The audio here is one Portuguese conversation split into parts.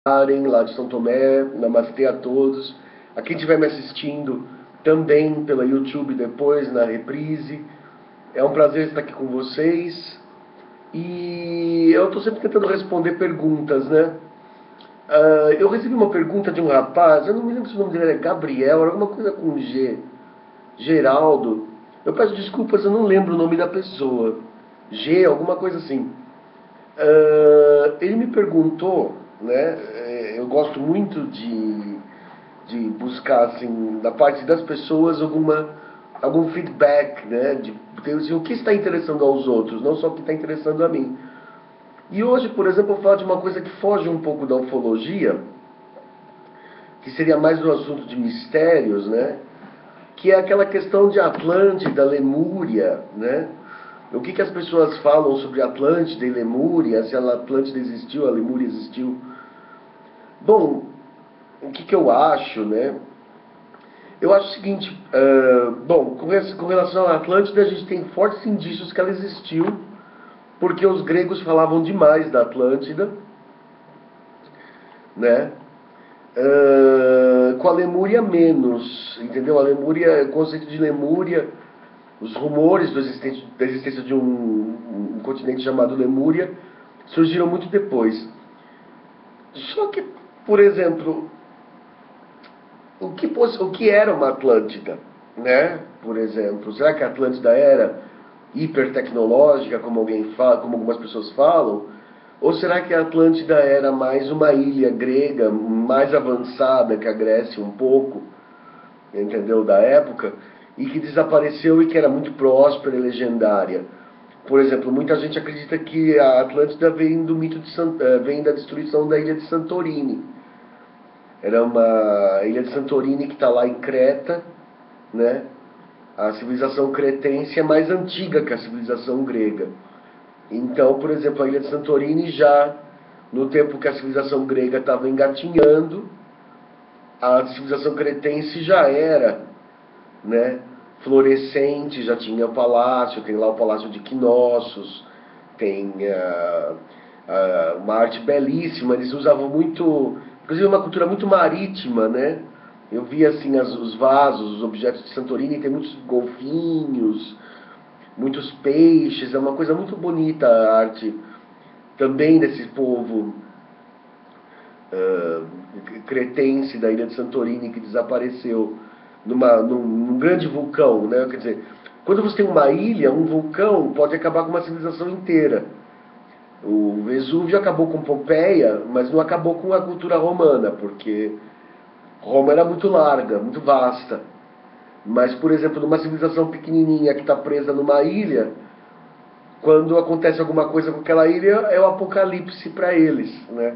Karen, lá de São Tomé, namastê a todos. A quem estiver me assistindo também pela YouTube depois, na reprise. É um prazer estar aqui com vocês. E eu estou sempre tentando responder perguntas, né? Eu recebi uma pergunta de um rapaz, eu não me lembro se o nome dele é Gabriel, era alguma coisa com G. Geraldo. Eu peço desculpas, eu não lembro o nome da pessoa. G, alguma coisa assim. Ele me perguntou, né? Eu gosto muito de buscar, assim, da parte das pessoas algum feedback, né? Assim, o que está interessando aos outros, não só o que está interessando a mim. E hoje, por exemplo, eu vou falar de uma coisa que foge um pouco da ufologia, que seria mais um assunto de mistérios, né? Que é aquela questão de Atlântida, Lemúria, né? O que as pessoas falam sobre Atlântida e Lemúria, se a Atlântida existiu, a Lemúria existiu. Bom, o que eu acho, né? Eu acho o seguinte, bom, com relação à Atlântida, a gente tem fortes indícios que ela existiu, porque os gregos falavam demais da Atlântida, né? Com a Lemúria menos, entendeu? A Lemúria, o conceito de Lemúria, os rumores da existência de um continente chamado Lemúria surgiram muito depois. Só que, por exemplo, o que era uma Atlântida, né? Por exemplo, será que a Atlântida era hipertecnológica, como algumas pessoas falam? Ou será que a Atlântida era mais uma ilha grega, mais avançada que a Grécia um pouco, entendeu, da época, e que desapareceu e que era muito próspera e legendária? Por exemplo, muita gente acredita que a Atlântida vem do mito vem da destruição da ilha de Santorini. Era uma ilha de Santorini que está lá em Creta, né? A civilização cretense é mais antiga que a civilização grega. Então, por exemplo, a ilha de Santorini já, no tempo que a civilização grega estava engatinhando, a civilização cretense já era, né, florescente, já tinha o palácio, tem lá o Palácio de Knossos, tem uma arte belíssima, eles usavam muito, inclusive uma cultura muito marítima, né? Eu vi assim os vasos, os objetos de Santorini, tem muitos golfinhos, muitos peixes, é uma coisa muito bonita a arte também desse povo uh, cretense da ilha de Santorini que desapareceu num grande vulcão, né? Quer dizer, quando você tem uma ilha, um vulcão pode acabar com uma civilização inteira. O Vesúvio acabou com Pompeia, mas não acabou com a cultura romana, porque Roma era muito larga, muito vasta. Mas, por exemplo, numa civilização pequenininha que está presa numa ilha, quando acontece alguma coisa com aquela ilha, é o apocalipse para eles, né?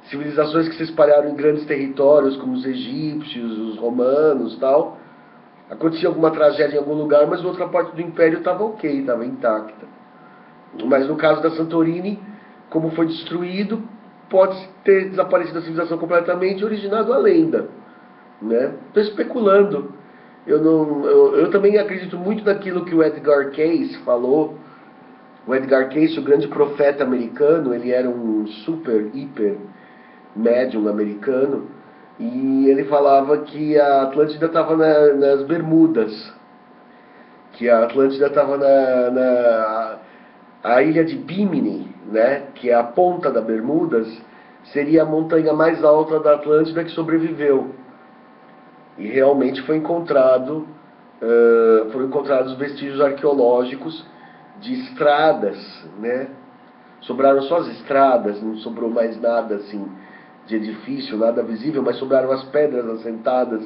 Civilizações que se espalharam em grandes territórios, como os egípcios, os romanos, tal, acontecia alguma tragédia em algum lugar, mas outra parte do império estava ok, estava intacta. Mas no caso da Santorini, como foi destruído, pode ter desaparecido a civilização completamente e originado a lenda, né? Estou especulando. Eu também acredito muito naquilo que o Edgar Cayce falou. O Edgar Cayce, o grande profeta americano, ele era um super, hiper médium americano, e ele falava que a Atlântida estava nas Bermudas, que a Atlântida estava a ilha de Bimini, né, que é a ponta da Bermudas, seria a montanha mais alta da Atlântida que sobreviveu. E realmente foram encontrados vestígios arqueológicos de estradas, né? Sobraram só as estradas, não sobrou mais nada assim de edifício, nada visível, mas sobraram as pedras assentadas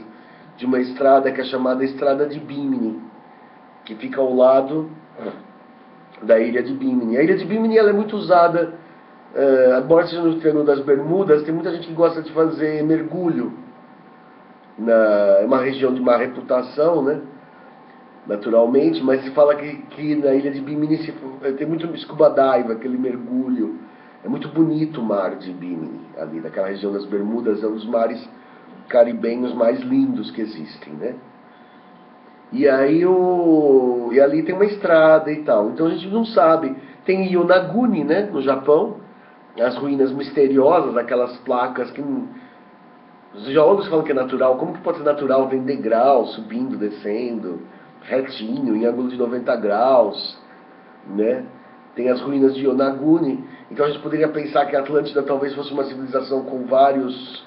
de uma estrada que é chamada Estrada de Bimini, que fica ao lado da ilha de Bimini. A ilha de Bimini ela é muito usada, embora seja no Triângulo das Bermudas, tem muita gente que gosta de fazer mergulho. É uma região de má reputação, né? Naturalmente, mas se fala que na ilha de Bimini tem muito scuba dive, aquele mergulho. É muito bonito o mar de Bimini, ali naquela região das Bermudas, é um dos mares caribenhos mais lindos que existem, né? E ali tem uma estrada e tal. Então a gente não sabe. Tem Yonaguni, né, no Japão, as ruínas misteriosas, aquelas placas que os geólogos falam que é natural. Como que pode ser natural? Vem degrau, subindo, descendo, retinho, em ângulo de 90 graus, né? Tem as ruínas de Yonaguni. Então a gente poderia pensar que a Atlântida talvez fosse uma civilização com vários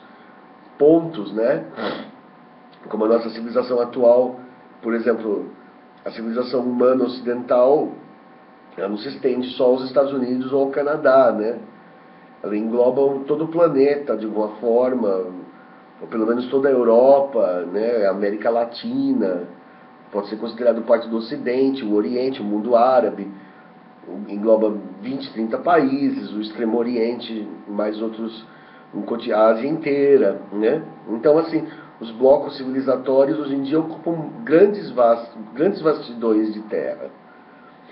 pontos, né? Como a nossa civilização atual, por exemplo, a civilização humana ocidental, ela não se estende só aos Estados Unidos ou ao Canadá, né? Ela engloba todo o planeta de alguma forma, ou pelo menos toda a Europa, né? A América Latina, pode ser considerado parte do Ocidente, o Oriente, o mundo árabe, engloba 20, 30 países, o Extremo Oriente, mais outros, a Ásia inteira, né? Então, assim, os blocos civilizatórios hoje em dia ocupam grandes vastidões de terra.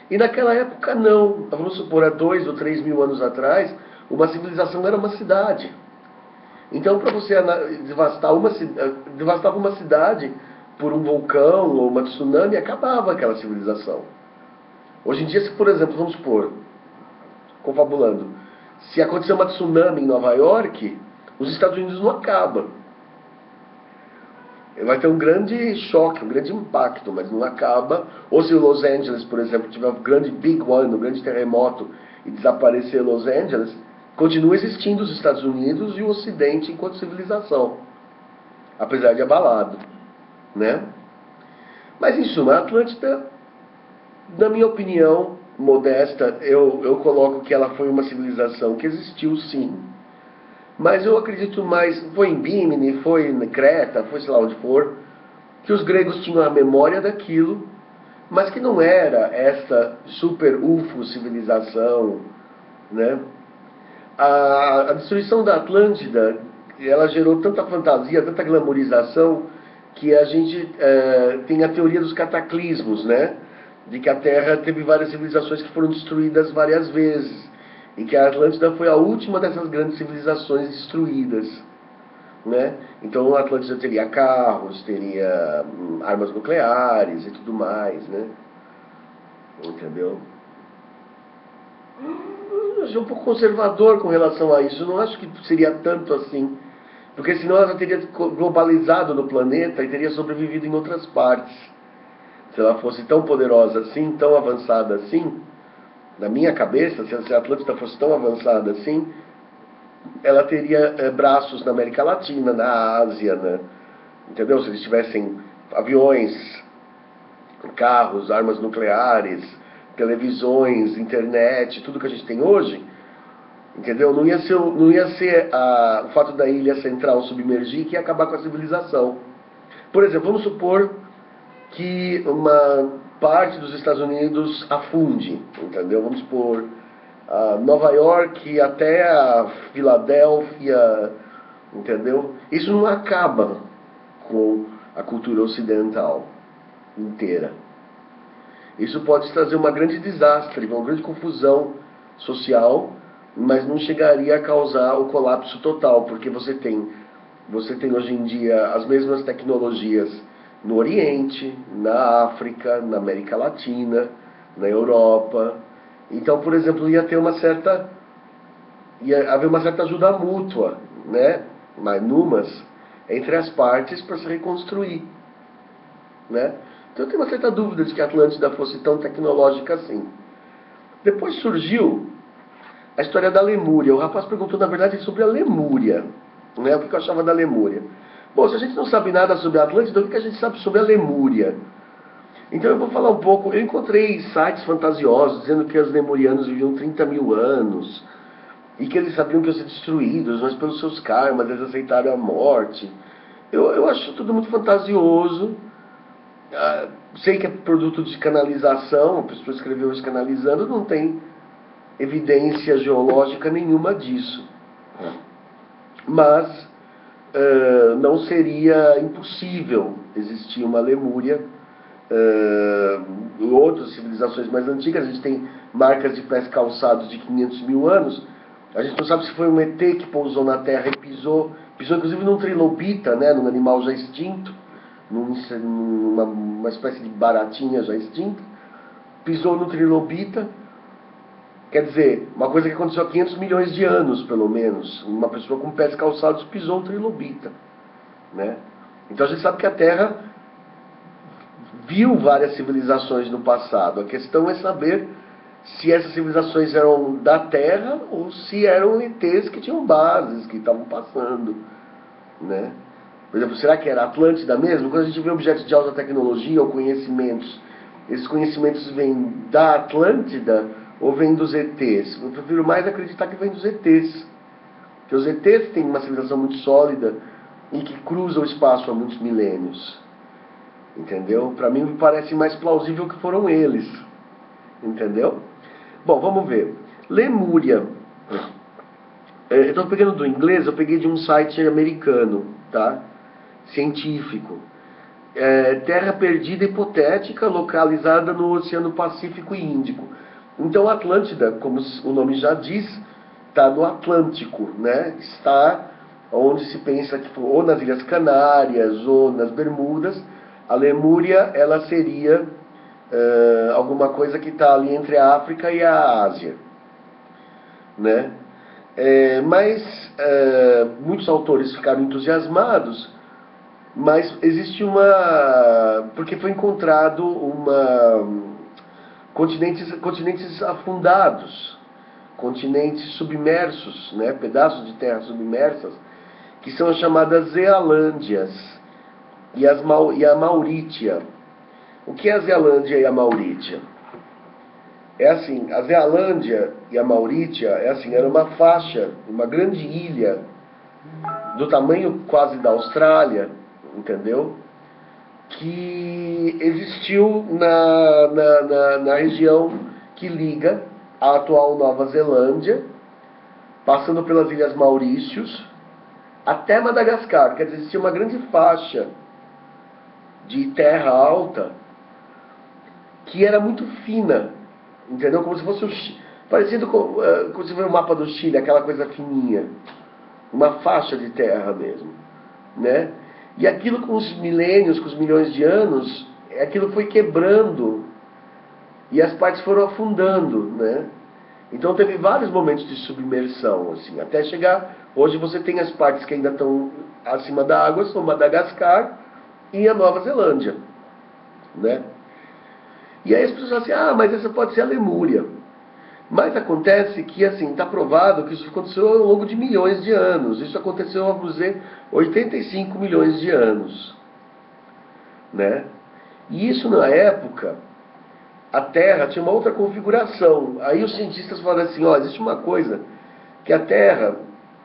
E naquela época não. Vamos supor, há 2 ou 3 mil anos atrás, uma civilização era uma cidade. Então, para você devastava uma cidade por um vulcão ou uma tsunami, acabava aquela civilização. Hoje em dia, se por exemplo, vamos supor, confabulando, se acontecer uma tsunami em Nova York, os Estados Unidos não acabam. Vai ter um grande choque, um grande impacto, mas não acaba. Ou se Los Angeles, por exemplo, tiver um grande Big One, um grande terremoto e desaparecer Los Angeles, continua existindo os Estados Unidos e o Ocidente enquanto civilização, apesar de abalado, né? Mas em suma, a Atlântida, na minha opinião modesta, eu coloco que ela foi uma civilização que existiu sim. Mas eu acredito mais, foi em Bimini, foi em Creta, foi sei lá onde for, que os gregos tinham a memória daquilo, mas que não era essa super UFO civilização, né? A destruição da Atlântida, ela gerou tanta fantasia, tanta glamorização, que a gente tem a teoria dos cataclismos, né? De que a Terra teve várias civilizações que foram destruídas várias vezes. E que a Atlântida foi a última dessas grandes civilizações destruídas, né? Então a Atlântida teria carros, teria armas nucleares e tudo mais, né? Entendeu? Eu sou um pouco conservador com relação a isso. Eu não acho que seria tanto assim. Porque senão ela já teria globalizado no planeta e teria sobrevivido em outras partes. Se ela fosse tão poderosa assim, tão avançada assim, na minha cabeça, se a Atlântida fosse tão avançada assim, ela teria braços na América Latina, na Ásia, né? Entendeu? Se eles tivessem aviões, carros, armas nucleares, televisões, internet, tudo que a gente tem hoje, entendeu? Não ia ser o fato da ilha central submergir que ia acabar com a civilização. Por exemplo, vamos supor que uma parte dos Estados Unidos afunde, entendeu? Vamos supor, Nova York até a Filadélfia, entendeu? Isso não acaba com a cultura ocidental inteira. Isso pode trazer uma grande desastre, uma grande confusão social, mas não chegaria a causar o colapso total, porque você tem hoje em dia as mesmas tecnologias no Oriente, na África, na América Latina, na Europa. Então, por exemplo, ia haver uma certa ajuda mútua, né? Mas entre as partes para se reconstruir, né? Então eu tenho uma certa dúvida de que a Atlântida fosse tão tecnológica assim. Depois surgiu a história da Lemúria. O rapaz perguntou, na verdade, sobre a Lemúria, né? O que eu achava da Lemúria. Bom, se a gente não sabe nada sobre a Atlântida, o que a gente sabe sobre a Lemúria? Então eu vou falar um pouco. Eu encontrei sites fantasiosos dizendo que os lemurianos viviam 30 mil anos e que eles sabiam que iam ser destruídos, mas pelos seus karmas eles aceitaram a morte. Eu acho tudo muito fantasioso. Sei que é produto de canalização, a pessoa escreveu isso canalizando, não tem evidência geológica nenhuma disso. Mas não seria impossível existir uma Lemúria. Outras civilizações mais antigas, a gente tem marcas de pés calçados de 500 mil anos. A gente não sabe se foi um ET que pousou na Terra e pisou inclusive num trilobita, né, num animal já extinto, numa espécie de baratinha já extinta, pisou no trilobita, Quer dizer, uma coisa que aconteceu há 500 milhões de anos, pelo menos. Uma pessoa com pés calçados pisou um trilobita, né? Então a gente sabe que a Terra viu várias civilizações no passado. A questão é saber se essas civilizações eram da Terra ou se eram ETs que tinham bases, que estavam passando, né? Por exemplo, será que era Atlântida mesmo? Quando a gente vê objetos de alta tecnologia ou conhecimentos, esses conhecimentos vêm da Atlântida ou vêm dos ETs? Eu prefiro mais acreditar que vem dos ETs. Porque os ETs têm uma civilização muito sólida e que cruza o espaço há muitos milênios. Entendeu? Para mim me parece mais plausível que foram eles. Entendeu? Bom, vamos ver. Lemúria. Eu estou pegando do inglês, eu peguei de um site americano, tá? Científico. Terra perdida hipotética localizada no Oceano Pacífico e Índico. Então Atlântida, como o nome já diz, está no Atlântico, né? Está onde se pensa que ou nas Ilhas Canárias ou nas Bermudas. A Lemúria, ela seria alguma coisa que está ali entre a África e a Ásia, né? Mas muitos autores ficaram entusiasmados, mas existe porque foi encontrado continentes afundados, continentes submersos, né? Pedaços de terra submersas, que são as chamadas Zealândias e a Maurítia. O que é a Zealândia e a Maurítia? É assim, a Zealândia e a Maurítia era uma faixa, uma grande ilha, do tamanho quase da Austrália, entendeu? Que existiu na região que liga a atual Nova Zelândia, passando pelas Ilhas Maurícios, até Madagascar. Quer dizer, existia uma grande faixa de terra alta que era muito fina, entendeu? Como se fosse parecido com quando você vê o mapa do Chile, aquela coisa fininha, uma faixa de terra mesmo, né? E aquilo com os milênios, com os milhões de anos, aquilo foi quebrando e as partes foram afundando, né? Então teve vários momentos de submersão, assim, até chegar. Hoje você tem as partes que ainda estão acima da água, são Madagascar e a Nova Zelândia, né? E aí as pessoas falam assim, mas essa pode ser a Lemúria. Mas acontece que, assim, está provado que isso aconteceu ao longo de milhões de anos. Isso aconteceu, vamos dizer, 85 milhões de anos, né? E isso, na época, a Terra tinha uma outra configuração. Aí os cientistas falaram assim, existe uma coisa, que a Terra,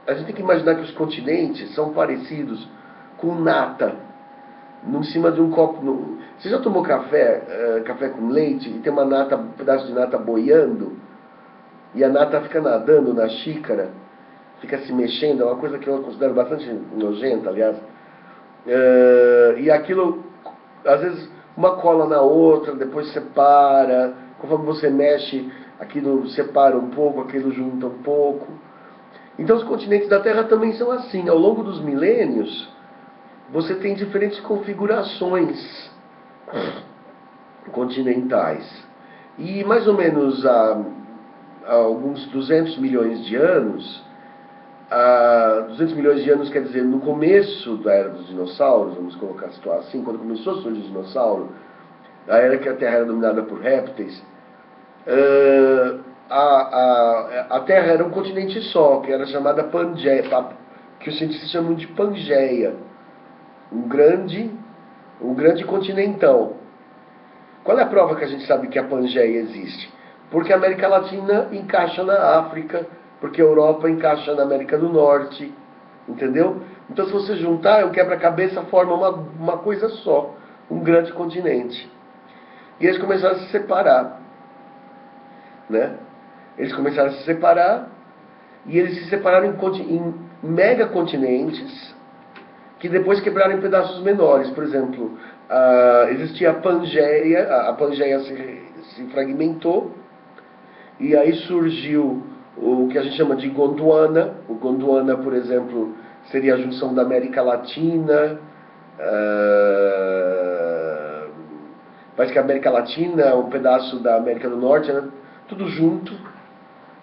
a gente tem que imaginar que os continentes são parecidos com nata, em cima de um copo. Você já tomou café com leite e tem um pedaço de nata boiando? E a nata fica nadando na xícara, fica se mexendo, é uma coisa que eu considero bastante nojenta, aliás. E aquilo, às vezes, uma cola na outra, depois separa, conforme você mexe, aquilo separa um pouco, aquilo junta um pouco. Então os continentes da Terra também são assim. Ao longo dos milênios, você tem diferentes configurações continentais. E mais ou menos há alguns 200 milhões de anos, 200 milhões de anos quer dizer no começo da era dos dinossauros, vamos colocar a situação assim, quando começou a surgir o dinossauro, a era que a Terra era dominada por répteis, a Terra era um continente só, que era chamada Pangeia, que os cientistas chamam de Pangeia, um grande continentão. Qual é a prova que a gente sabe que a Pangeia existe? Porque a América Latina encaixa na África, porque a Europa encaixa na América do Norte, entendeu? Então se você juntar, o quebra-cabeça forma uma coisa só, um grande continente. E eles começaram a se separar, né? Eles começaram a se separar, e eles se separaram em megacontinentes, que depois quebraram em pedaços menores. Por exemplo, existia a Pangeia se fragmentou, e aí surgiu o que a gente chama de Gondwana. O Gondwana, por exemplo, seria a junção da América Latina. Parece que a América Latina, um pedaço da América do Norte, tudo junto.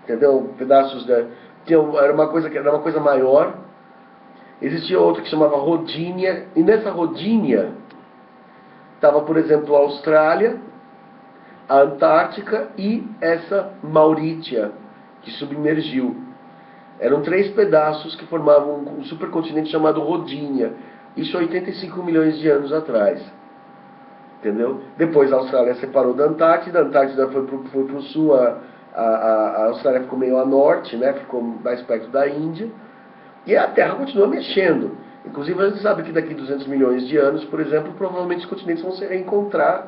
entendeu? Pedaços da... Era uma coisa maior. Existia outra que chamava Rodínia, e nessa Rodínia estava, por exemplo, a Austrália, a Antártica e essa Maurítia, que submergiu. Eram 3 pedaços que formavam um supercontinente chamado Rodínia. Isso há 85 milhões de anos atrás. Entendeu? Depois a Austrália separou da Antártida, a Antártida foi para o sul, a Austrália ficou meio a norte, né? Ficou mais perto da Índia. E a Terra continua mexendo. Inclusive a gente sabe que daqui a 200 milhões de anos, por exemplo, provavelmente os continentes vão se reencontrar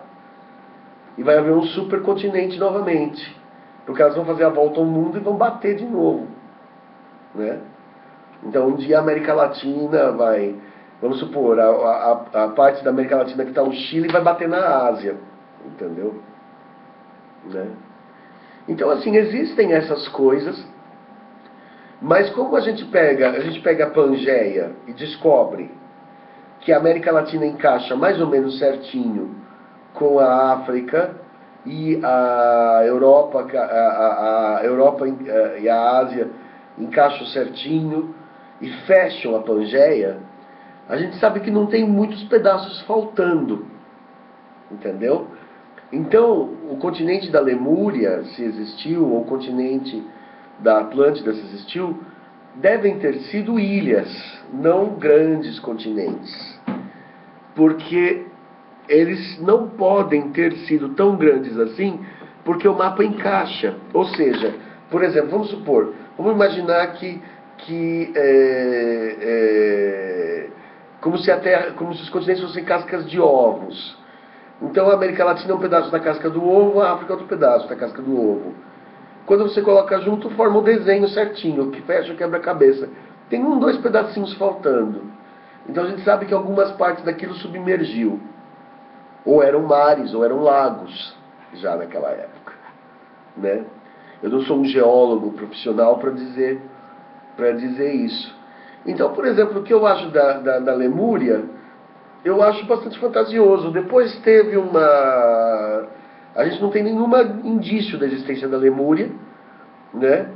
e vai haver um supercontinente novamente. Porque elas vão fazer a volta ao mundo e vão bater de novo, né? Então um dia a América Latina vai... Vamos supor, a parte da América Latina que está o Chile vai bater na Ásia, entendeu? Né? Então, assim, existem essas coisas, mas como a gente pega a Pangeia e descobre que a América Latina encaixa mais ou menos certinho com a África e a Europa, a Europa e a Ásia encaixam certinho e fecham a Pangeia, a gente sabe que não tem muitos pedaços faltando, entendeu? Então, o continente da Lemúria, se existiu, ou o continente da Atlântida, se existiu, devem ter sido ilhas, não grandes continentes. Porque eles não podem ter sido tão grandes assim, porque o mapa encaixa. Ou seja, por exemplo, vamos imaginar como se os continentes fossem cascas de ovos. Então a América Latina é um pedaço da casca do ovo, a África é outro pedaço da casca do ovo. Quando você coloca junto, forma o desenho certinho, que fecha o quebra-cabeça. Tem 2 pedacinhos faltando. Então a gente sabe que algumas partes daquilo submergiu. Ou eram mares, ou eram lagos, já naquela época, né? Eu não sou um geólogo profissional para dizer isso. Então, por exemplo, o que eu acho da Lemúria, eu acho bastante fantasioso. Depois teve a gente não tem nenhum indício da existência da Lemúria, né?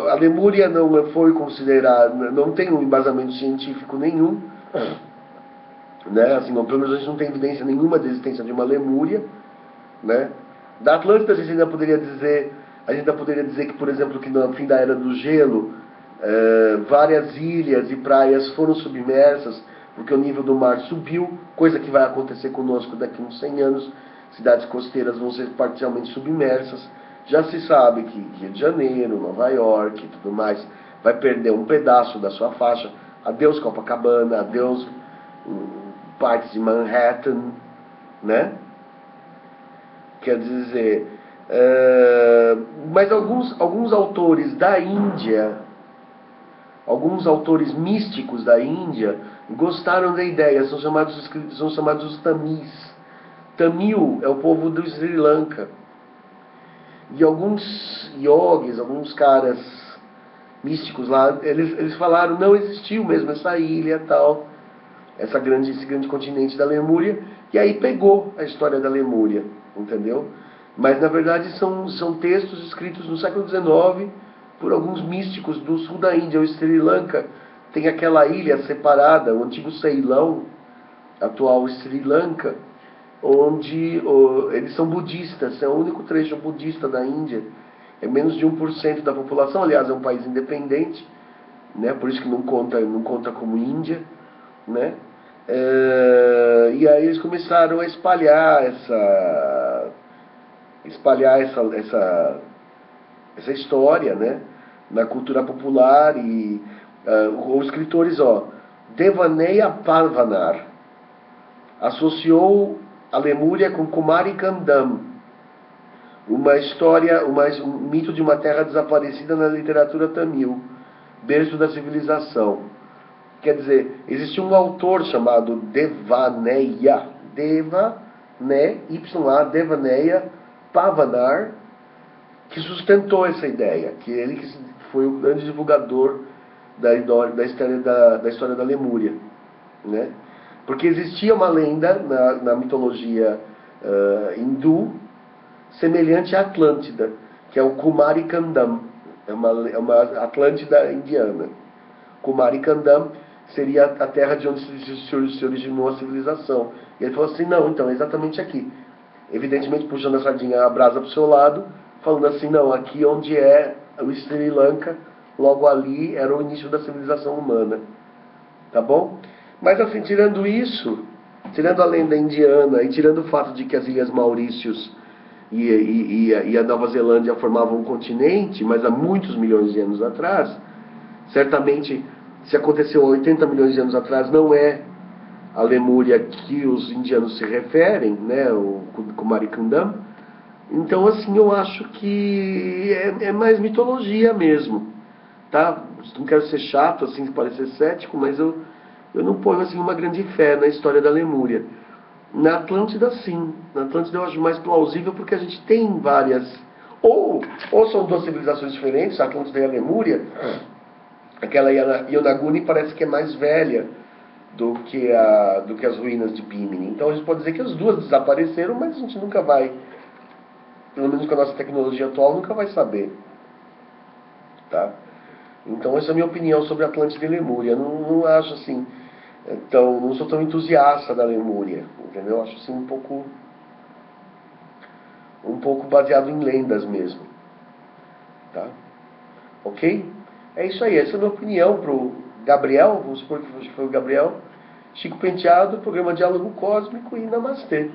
A Lemúria não foi considerada, não tem um embasamento científico nenhum, né? Assim, pelo menos a gente não tem evidência nenhuma da existência de uma Lemúria, né? Da Atlântida a gente ainda poderia dizer que, por exemplo, que no fim da Era do Gelo, várias ilhas e praias foram submersas, porque o nível do mar subiu, coisa que vai acontecer conosco daqui a uns 100 anos. Cidades costeiras vão ser parcialmente submersas. Já se sabe que Rio de Janeiro, Nova York e tudo mais vai perder um pedaço da sua faixa. Adeus Copacabana, adeus partes de Manhattan, né? Quer dizer, mas alguns autores da Índia, alguns autores místicos da Índia gostaram da ideia, são chamados os Tamis. Tamil é o povo do Sri Lanka. E alguns yogis, alguns caras místicos lá, eles falaram, não existiu mesmo essa ilha tal, esse grande continente da Lemúria, e aí pegou a história da Lemúria, entendeu? Mas na verdade são textos escritos no século XIX por alguns místicos do sul da Índia. O Sri Lanka tem aquela ilha separada, o antigo Ceilão, atual Sri Lanka, onde eles são budistas, é o único trecho budista da Índia, é menos de 1% da população, aliás é um país independente, né? Por isso que não conta como Índia, né? E aí eles começaram a espalhar essa história, né? Na cultura popular e os escritores, Devaneya Parvanar associou a Lemúria com Kumari Kandam, um mito de uma terra desaparecida na literatura tamil, berço da civilização. Quer dizer, existe um autor chamado Devaneya, Devaneya Pavanar, que sustentou essa ideia, que ele que foi o grande divulgador da história da Lemúria, né? Porque existia uma lenda na mitologia hindu semelhante à Atlântida, que é o Kumarikandam, é uma Atlântida indiana. Kumarikandam seria a terra de onde se originou a civilização. E ele falou assim, não, então, é exatamente aqui. Evidentemente puxando a sardinha, a brasa para o seu lado, falando assim, não, aqui onde é o Sri Lanka, logo ali era o início da civilização humana. Tá bom? Mas assim, tirando isso, tirando a lenda indiana e tirando o fato de que as Ilhas Maurícios e a Nova Zelândia formavam um continente, mas há muitos milhões de anos atrás, certamente, se aconteceu há 80 milhões de anos atrás, não é a Lemúria que os indianos se referem, né, o Kumarikandam. Então, assim, eu acho que é mais mitologia mesmo, tá? Não quero ser chato, assim, parecer cético, mas eu não ponho, assim, uma grande fé na história da Lemúria. Na Atlântida, sim. Na Atlântida eu acho mais plausível porque a gente tem várias... Ou são duas civilizações diferentes, a Atlântida e a Lemúria. Aquela Yonaguni parece que é mais velha do que as ruínas de Bimini. Então a gente pode dizer que as duas desapareceram, mas a gente nunca vai, pelo menos com a nossa tecnologia atual, nunca vai saber. Tá? Então essa é a minha opinião sobre Atlântida e Lemúria. Eu não acho assim, não sou tão entusiasta da Lemúria, entendeu? Eu acho assim um pouco baseado em lendas mesmo. Tá? Ok? É isso aí, essa é a minha opinião pro Gabriel, vamos supor que foi o Gabriel. Chico Penteado, programa Diálogo Cósmico e Namastê.